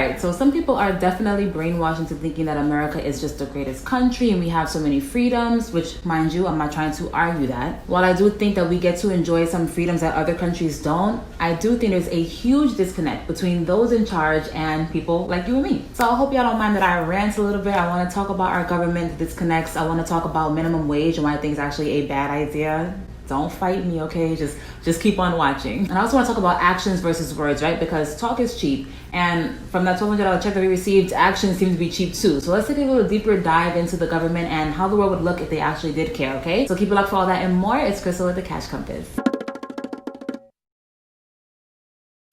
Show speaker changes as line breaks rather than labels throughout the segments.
right, so some people are definitely brainwashed into thinking that America is just the greatest country and we have so many freedoms, which, mind you, I'm not trying to argue that. While I do think that we get to enjoy some freedoms that other countries don't, I do think there's a huge disconnect between those in charge and people like you and me. So I hope y'all don't mind that I rant a little bit. I want to talk about our government disconnects. I want to talk about minimum wage and why I think it's actually a bad idea. Don't fight me, okay? Just keep on watching. And I also want to talk about actions versus words, right? Because talk is cheap. And from that $1,200 check that we received, actions seem to be cheap too. So let's take a little deeper dive into the government and how the world would look if they actually did care, okay? So keep it locked for all that and more. It's Crystal with the Cash Compass.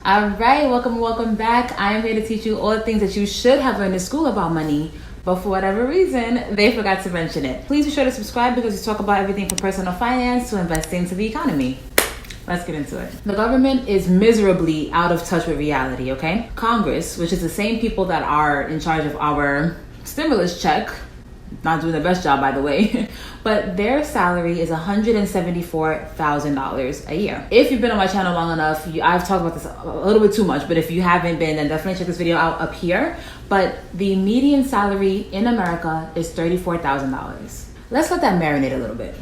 All right, welcome back. I am here to teach you all the things that you should have learned in school about money, but for whatever reason, they forgot to mention it. Please be sure to subscribe because we talk about everything from personal finance to investing to the economy. Let's get into it. The government is miserably out of touch with reality, okay? Congress, which is the same people that are in charge of our stimulus check, not doing the best job, by the way, but their salary is $174,000 a year. If you've been on my channel long enough, I've talked about this a little bit too much, but if you haven't been, then definitely check this video out up here. But the median salary in America is $34,000. Let's let that marinate a little bit.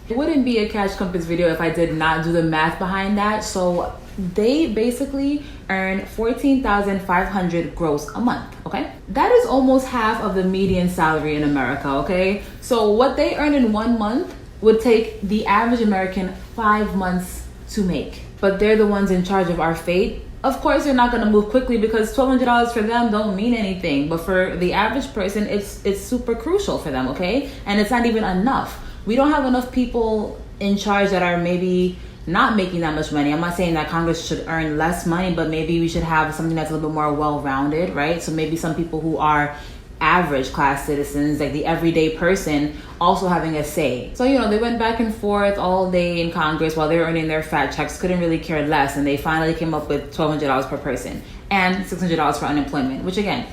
It wouldn't be a Cash Compass video if I did not do the math behind that. So they basically earn $14,500 gross a month, okay? That is almost half of the median salary in America, okay? So what they earn in 1 month would take the average American 5 months to make. But they're the ones in charge of our fate. Of course, they're not gonna move quickly because $1,200 for them don't mean anything. But for the average person, it's super crucial for them, okay? And it's not even enough. We don't have enough people in charge that are maybe not making that much money. I'm not saying that Congress should earn less money, but maybe we should have something that's a little bit more well-rounded, right? So maybe some people who are average class citizens, like the everyday person, also having a say. So, they went back and forth all day in Congress while they were earning their fat checks, couldn't really care less, and they finally came up with $1,200 per person and $600 for unemployment, which again,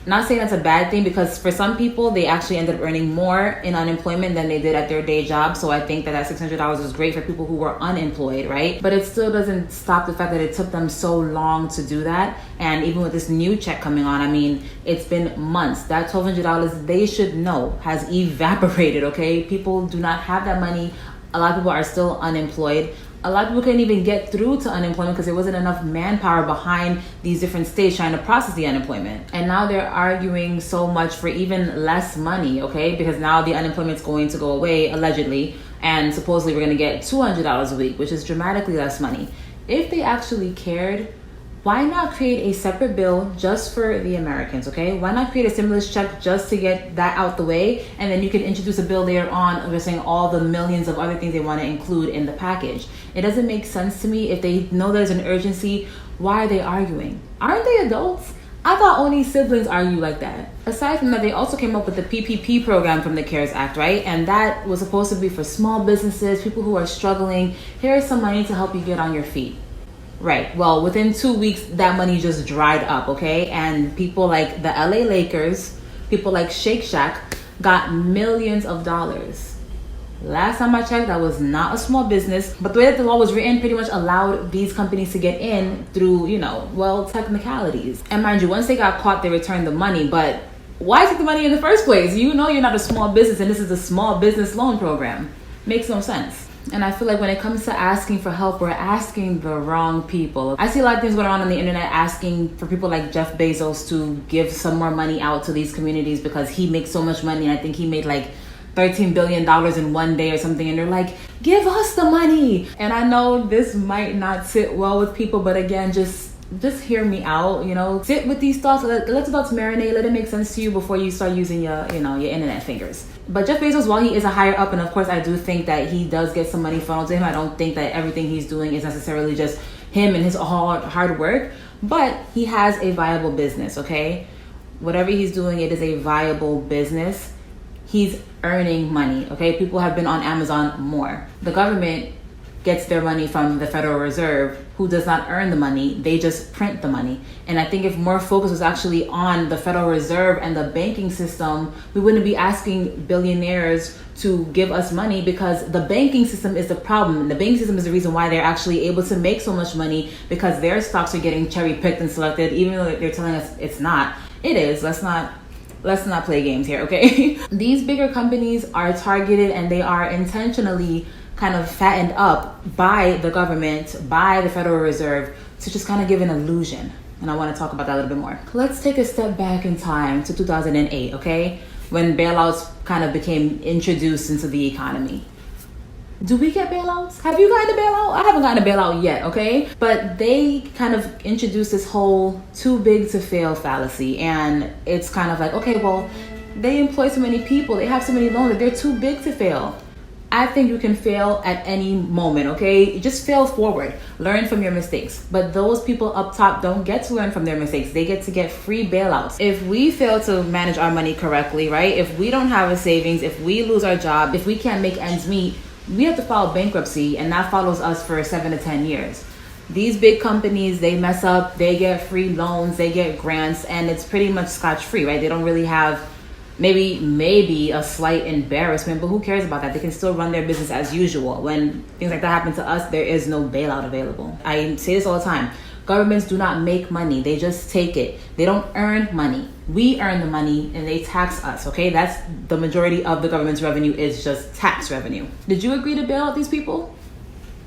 not saying that's a bad thing because for some people, they actually ended up earning more in unemployment than they did at their day job. So I think that $600 is great for people who were unemployed, right? But it still doesn't stop the fact that it took them so long to do that. And even with this new check coming on, I mean, it's been months. That $1,200, they should know, has evaporated, okay? People do not have that money. A lot of people are still unemployed. A lot of people couldn't even get through to unemployment because there wasn't enough manpower behind these different states trying to process the unemployment. And now they're arguing so much for even less money, okay? Because now the unemployment's going to go away, allegedly, and supposedly we're going to get $200 a week, which is dramatically less money. If they actually cared, why not create a separate bill just for the Americans, okay? Why not create a stimulus check just to get that out the way? And then you can introduce a bill later on addressing all the millions of other things they want to include in the package. It doesn't make sense to me. If they know there's an urgency, why are they arguing? Aren't they adults? I thought only siblings argue like that. Aside from that, they also came up with the PPP program from the CARES Act, right? And that was supposed to be for small businesses, people who are struggling. Here's some money to help you get on your feet. Right. Well, within 2 weeks, that money just dried up, okay? And people like the LA Lakers, people like Shake Shack got millions of dollars. Last time I checked, that was not a small business. But the way that the law was written pretty much allowed these companies to get in through, technicalities. And mind you, once they got caught, they returned the money. But why take the money in the first place? You know you're not a small business and this is a small business loan program. Makes no sense. And I feel like when it comes to asking for help, we're asking the wrong people. I see a lot of things going on the internet asking for people like Jeff Bezos to give some more money out to these communities because he makes so much money. And I think he made like $13 billion in one day or something. And they're like, give us the money. And I know this might not sit well with people, but again, just hear me out, sit with these thoughts, let the thoughts marinate, let it make sense to you before you start using your internet fingers. But Jeff Bezos, while he is a higher up, and of course I do think that he does get some money funneled to him, I don't think that everything he's doing is necessarily just him and his hard work, but he has a viable business, okay? Whatever he's doing, it is a viable business. He's earning money, okay? People have been on Amazon more. The government gets their money from the Federal Reserve, who does not earn the money. They just print the money. And I think if more focus was actually on the Federal Reserve and the banking system, we wouldn't be asking billionaires to give us money, because the banking system is the problem. And the banking system is the reason why they're actually able to make so much money, because their stocks are getting cherry picked and selected, even though they're telling us it's not. It is. Let's not play games here, okay? These bigger companies are targeted, and they are intentionally kind of fattened up by the government, by the Federal Reserve, to just kind of give an illusion. And I want to talk about that a little bit more. Let's take a step back in time to 2008, okay? When bailouts kind of became introduced into the economy. Do we get bailouts? Have you gotten a bailout? I haven't gotten a bailout yet, okay? But they kind of introduced this whole too big to fail fallacy. And it's kind of like, okay, well, they employ so many people, they have so many loans that they're too big to fail. I think you can fail at any moment, okay? Just fail forward. Learn from your mistakes. But those people up top don't get to learn from their mistakes. They get to get free bailouts. If we fail to manage our money correctly, right? If we don't have a savings, if we lose our job, if we can't make ends meet, we have to file bankruptcy, and that follows us for 7 to 10 years. These big companies, they mess up, they get free loans, they get grants, and it's pretty much scotch-free, right? They don't really have maybe a slight embarrassment, but who cares about that? They can still run their business as usual. When things like that happen to us, there is no bailout available. I say this all the time. Governments do not make money. They just take it. They don't earn money. We earn the money, and they tax us, okay? That's the majority of the government's revenue, is just tax revenue. Did you agree to bail out these people?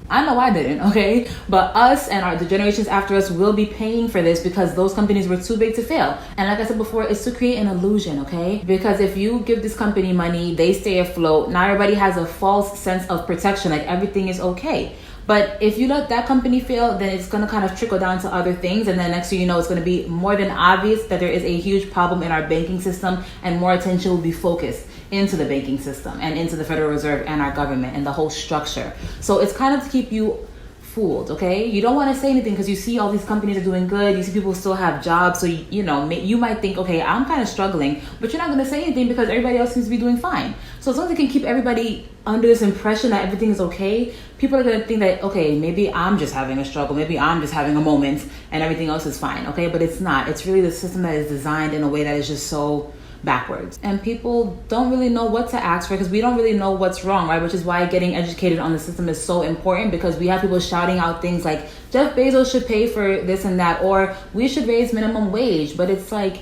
I know I didn't, okay? But us and the generations after us will be paying for this, because those companies were too big to fail. And like I said before, it's to create an illusion, okay? Because if you give this company money, they stay afloat. Now everybody has a false sense of protection, like everything is okay. But if you let that company fail, then it's going to kind of trickle down to other things. And then next thing you know, it's going to be more than obvious that there is a huge problem in our banking system, and more attention will be focused into the banking system and into the Federal Reserve and our government and the whole structure. So it's kind of to keep you fooled, okay? You don't want to say anything because you see all these companies are doing good. You see people still have jobs. So, you might think, okay, I'm kind of struggling, but you're not going to say anything because everybody else seems to be doing fine. So as long as you can keep everybody under this impression that everything is okay, people are going to think that, okay, maybe I'm just having a struggle. Maybe I'm just having a moment and everything else is fine, okay? But it's not. It's really the system that is designed in a way that is just so backwards, and people don't really know what to ask for, because we don't really know what's wrong, right? Which is why getting educated on the system is so important, because we have people shouting out things like Jeff Bezos should pay for this and that, or we should raise minimum wage. But it's like,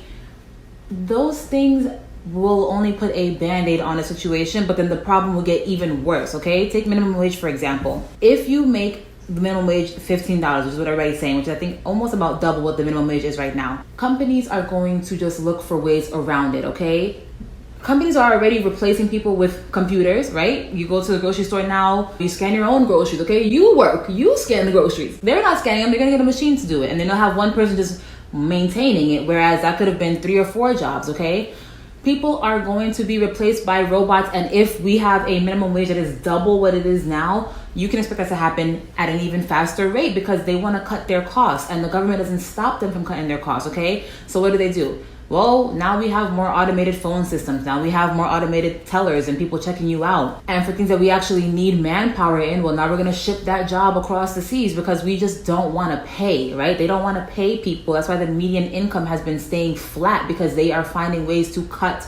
those things will only put a band-aid on a situation, but then the problem will get even worse, okay? Take minimum wage, for example. If you make the minimum wage $15, which is what everybody's saying, which I think almost about double what the minimum wage is right now, companies are going to just look for ways around it, okay? Companies are already replacing people with computers, right? You go to the grocery store now, you scan your own groceries, okay? You scan the groceries. They're not scanning them, they're gonna get a machine to do it, and then they'll have one person just maintaining it, whereas that could have been 3 or 4 jobs, okay? People are going to be replaced by robots, and if we have a minimum wage that is double what it is now, you can expect that to happen at an even faster rate, because they want to cut their costs, and the government doesn't stop them from cutting their costs, okay? So what do? Well, now we have more automated phone systems. Now we have more automated tellers and people checking you out. And for things that we actually need manpower in, well, now we're going to ship that job across the seas, because we just don't want to pay, right? They don't want to pay people. That's why the median income has been staying flat, because they are finding ways to cut.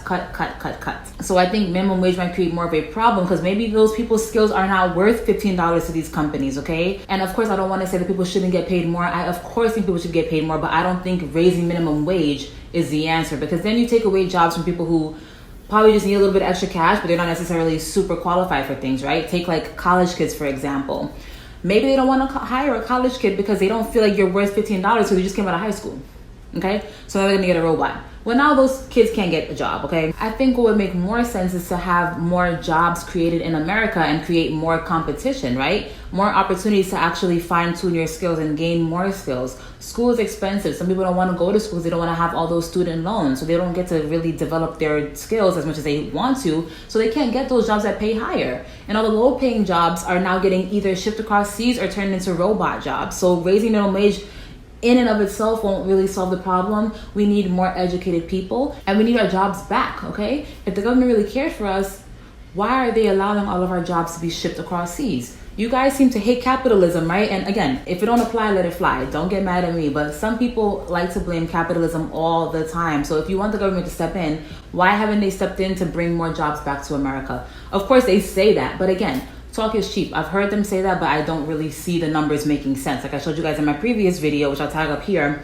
So I think minimum wage might create more of a problem, because maybe those people's skills are not worth $15 to these companies, okay? And of course, I don't want to say that people shouldn't get paid more. I of course think people should get paid more, but I don't think raising minimum wage is the answer, because then you take away jobs from people who probably just need a little bit of extra cash, but they're not necessarily super qualified for things, right? Take like college kids, for example. Maybe they don't want to hire a college kid because they don't feel like you're worth $15 because you just came out of high school, okay? So now they're gonna get a robot. Well, now those kids can't get a job, okay? I think what would make more sense is to have more jobs created in America and create more competition, right? More opportunities to actually fine-tune your skills and gain more skills. School is expensive. Some people don't want to go to school because they don't want to have all those student loans, so they don't get to really develop their skills as much as they want to, so they can't get those jobs that pay higher. And all the low-paying jobs are now getting either shipped across seas or turned into robot jobs. So raising minimum wage in and of itself won't really solve the problem. We need more educated people, and we need our jobs back, okay? If the government really cared for us, why are they allowing all of our jobs to be shipped across seas? You guys seem to hate capitalism, right? And again, if it don't apply, let it fly. Don't get mad at me. But some people like to blame capitalism all the time. So if you want the government to step in, why haven't they stepped in to bring more jobs back to America? Of course, they say that. But again, talk is cheap. I've heard them say that, but I don't really see the numbers making sense. Like I showed you guys in my previous video, which I'll tag up here,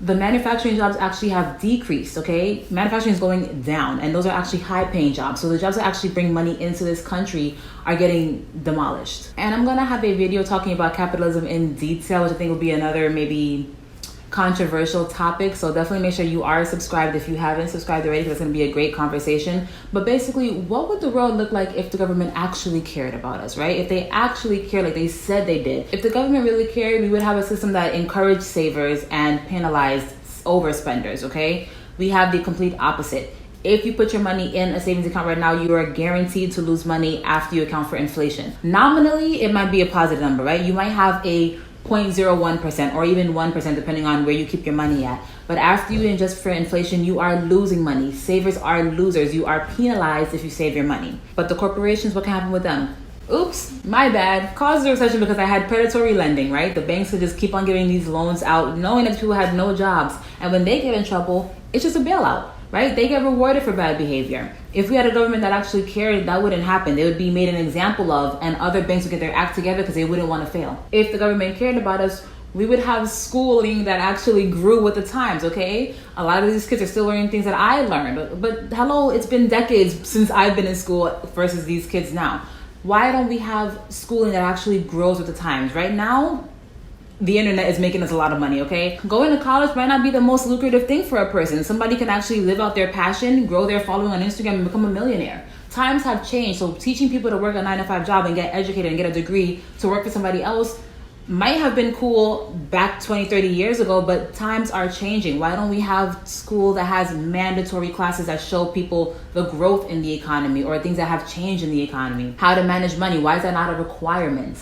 the manufacturing jobs actually have decreased, okay? Manufacturing is going down, and those are actually high-paying jobs. So the jobs that actually bring money into this country are getting demolished. And I'm gonna have a video talking about capitalism in detail, which I think will be another maybe controversial topic. So definitely make sure you are subscribed if you haven't subscribed already, because it's gonna be a great conversation. But basically, what would the world look like if the government actually cared about us, right? If they actually cared like they said they did. If the government really cared, we would have a system that encouraged savers and penalized overspenders, okay? We have the complete opposite. If you put your money in a savings account right now, you are guaranteed to lose money after you account for inflation. Nominally, it might be a positive number, right? You might have a 0.01% or even 1%, depending on where you keep your money at. But after you adjust for inflation, you are losing money. Savers are losers. You are penalized if you save your money. But the corporations, what can happen with them? Oops, my bad. Caused the recession because I had predatory lending, right? The banks would just keep on giving these loans out, knowing that people had no jobs. And when they get in trouble, it's just a bailout, right? They get rewarded for bad behavior. If we had a government that actually cared, that wouldn't happen. They would be made an example of, and other banks would get their act together because they wouldn't want to fail. If the government cared about us, we would have schooling that actually grew with the times, okay? A lot of these kids are still learning things that I learned. But hello, it's been decades since I've been in school versus these kids now. Why don't we have schooling that actually grows with the times? Right now, the internet is making us a lot of money, okay? Going to college might not be the most lucrative thing for a person. Somebody can actually live out their passion, grow their following on Instagram, and become a millionaire. Times have changed, so teaching people to work a 9-to-5 job and get educated and get a degree to work for somebody else might have been cool back 20, 30 years ago, but times are changing. Why don't we have school that has mandatory classes that show people the growth in the economy or things that have changed in the economy? How to manage money, why is that not a requirement?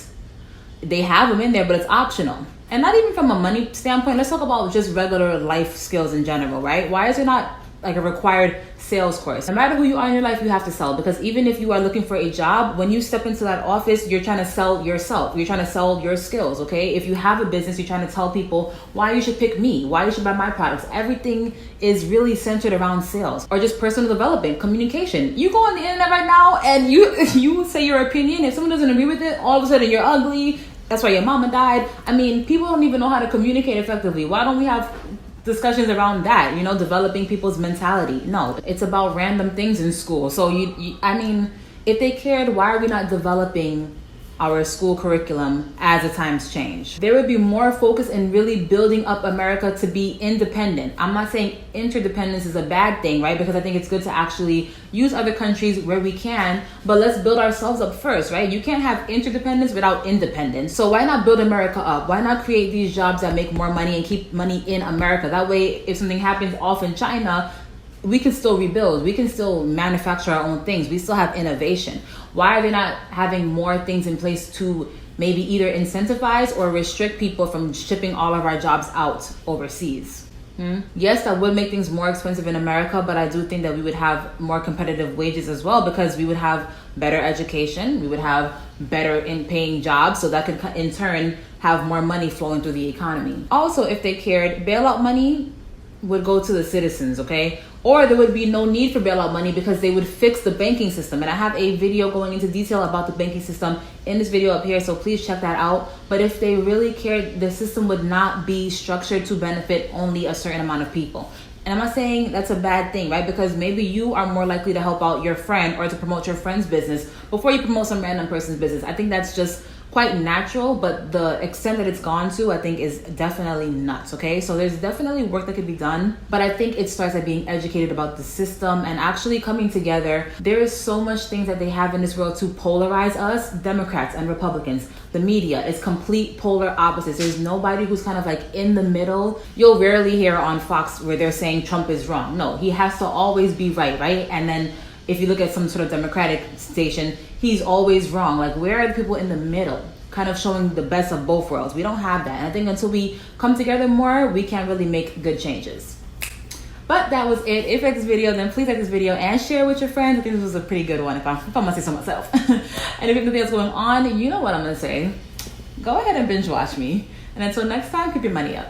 They have them in there, but it's optional. And not even from a money standpoint, let's talk about just regular life skills in general, right? Why is it not like a required sales course? No matter who you are in your life, you have to sell, because even if you are looking for a job, when you step into that office, you're trying to sell yourself. You're trying to sell your skills, okay? If you have a business, you're trying to tell people why you should pick me, why you should buy my products. Everything is really centered around sales or just personal development, communication. You go on the internet right now and you say your opinion. If someone doesn't agree with it, all of a sudden you're ugly. That's why your mama died. I mean, people don't even know how to communicate effectively. Why don't we have discussions around that, developing people's mentality? No, it's about random things in school. So I mean, if they cared, why are we not developing our school curriculum as the times change? There would be more focus in really building up America to be independent. I'm not saying interdependence is a bad thing, right? Because I think it's good to actually use other countries where we can, but let's build ourselves up first, right? You can't have interdependence without independence. So why not build America up? Why not create these jobs that make more money and keep money in America? That way, if something happens off in China, we can still rebuild. We can still manufacture our own things. We still have innovation. Why are they not having more things in place to maybe either incentivize or restrict people from shipping all of our jobs out overseas? Yes, that would make things more expensive in America, but I do think that we would have more competitive wages as well, because we would have better education. We would have better in paying jobs. So that could in turn have more money flowing through the economy. Also, if they cared, bailout money would go to the citizens, okay? Or there would be no need for bailout money because they would fix the banking system. And I have a video going into detail about the banking system in this video up here, so please check that out. But if they really cared, the system would not be structured to benefit only a certain amount of people. And I'm not saying that's a bad thing, right? Because maybe you are more likely to help out your friend or to promote your friend's business before you promote some random person's business. I think that's just quite natural, but the extent that it's gone to, I think, is definitely nuts, okay? So there's definitely work that could be done, but I think it starts at being educated about the system and actually coming together. There is so much things that they have in this world to polarize us, Democrats and Republicans. The media is complete polar opposites. There's nobody who's kind of like in the middle. You'll rarely hear on Fox where they're saying Trump is wrong. No, he has to always be right? And then if you look at some sort of Democratic station, he's always wrong. Like, where are the people in the middle, kind of showing the best of both worlds? We don't have that. And I think until we come together more, we can't really make good changes. But that was it. If you like this video, then please like this video and share with your friends. I think this was a pretty good one, if I'm gonna say so myself. And if you have anything else going on, you know what I'm gonna say. Go ahead and binge watch me. And until next time, keep your money up.